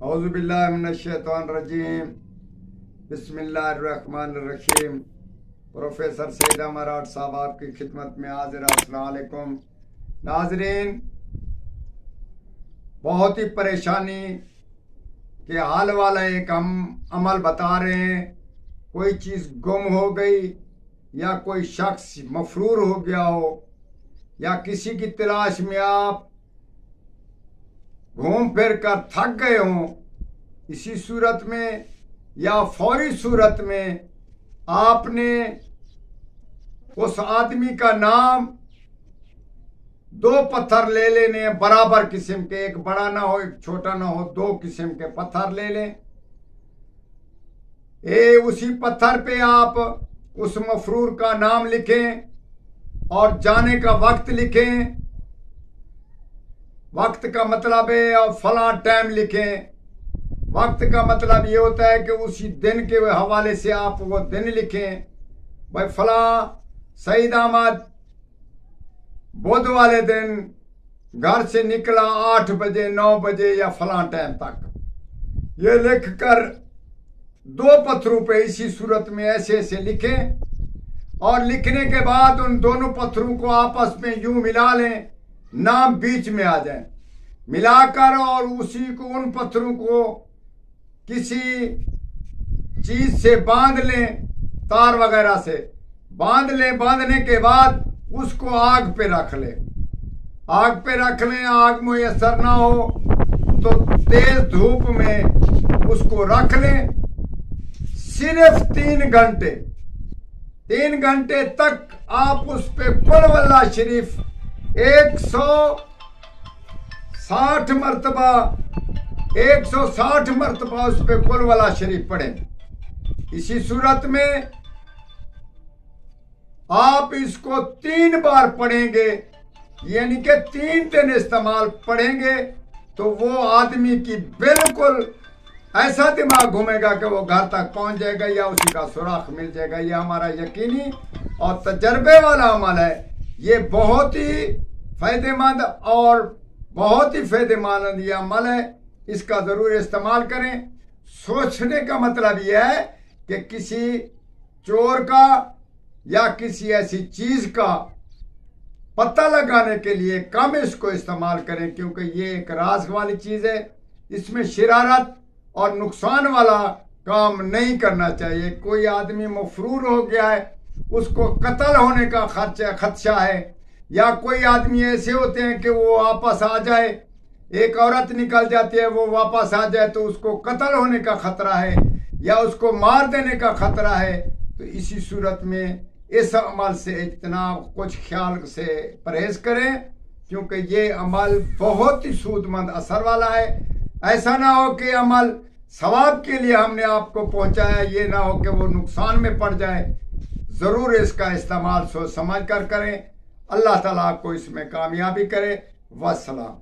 औज़ुबिल्लाहिमिनश्शैतानिर्रजीम बिस्मिल्लाहिर्रहमानिर्रहीम। प्रोफेसर सईद अमराट साहब आपकी खिदमत में हाजिर। अस्सलाम वालेकुम नाजरीन, बहुत ही परेशानी के हाल वाला एक हम अमल बता रहे हैं। कोई चीज़ गुम हो गई या कोई शख्स मफरूर हो गया हो या किसी की तलाश में आप घूम फिर कर थक गए हों, इसी सूरत में या फौरी सूरत में आपने उस आदमी का नाम, दो पत्थर ले लेने बराबर किस्म के, एक बड़ा ना हो एक छोटा ना हो, दो किस्म के पत्थर ले लें। उसी पत्थर पे आप उस मफरूर का नाम लिखें और जाने का वक्त लिखें। वक्त का मतलब है और फला टाइम लिखें। वक्त का मतलब ये होता है कि उसी दिन के हवाले से आप वो दिन लिखें। भाई फला सईद अहमद बुध वाले दिन घर से निकला 8 बजे 9 बजे या फला टाइम तक, ये लिख कर दो पत्थरों पे इसी सूरत में ऐसे ऐसे लिखें। और लिखने के बाद उन दोनों पत्थरों को आपस में यूं मिला लें, नाम बीच में आ जाए। मिलाकर और उसी को, उन पत्थरों को किसी चीज से बांध लें, तार वगैरह से बांध लें। बांधने के बाद उसको आग पे रख लें। आग पे रख लें। आग मुयसर ना हो तो तेज धूप में उसको रख लें। सिर्फ 3 घंटे 3 घंटे तक आप उस पे कुल वल्लाह शरीफ 160 मरतबा उस पे कुल वल्लाह शरीफ पढ़ें। इसी सूरत में आप इसको 3 बार पढ़ेंगे, यानी कि 3 दिन इस्तेमाल पढ़ेंगे, तो वो आदमी की बिल्कुल ऐसा दिमाग घूमेगा कि वो घर तक पहुंच जाएगा या उसी का सुराख मिल जाएगा। ये हमारा यकीनी और तजर्बे वाला अमल है। ये बहुत ही फायदेमंद और बहुत ही फायदेमंद ये अमल है। इसका जरूर इस्तेमाल करें। सोचने का मतलब यह है कि किसी चोर का या किसी ऐसी चीज का पता लगाने के लिए कम इसको इस्तेमाल करें, क्योंकि ये एक राज वाली चीज है। इसमें शरारत और नुकसान वाला काम नहीं करना चाहिए। कोई आदमी मफरूर हो गया है, उसको कत्ल होने का खदशा है, या कोई आदमी ऐसे होते हैं कि वो वापस आ जाए, एक औरत निकल जाती है वो वापस आ जाए तो उसको कत्ल होने का खतरा है या उसको मार देने का खतरा है। तो इसी सूरत में इस अमल से इतना कुछ ख्याल से परहेज करें, क्योंकि ये अमल बहुत ही सूदमंद असर वाला है। ऐसा ना हो कि अमल सवाब के लिए हमने आपको पहुंचाया, ये ना हो कि वो नुकसान में पड़ जाए। जरूर इसका इस्तेमाल सोच समझ कर करें। अल्लाह ताला आपको इसमें कामयाबी करे। वस्सलाम।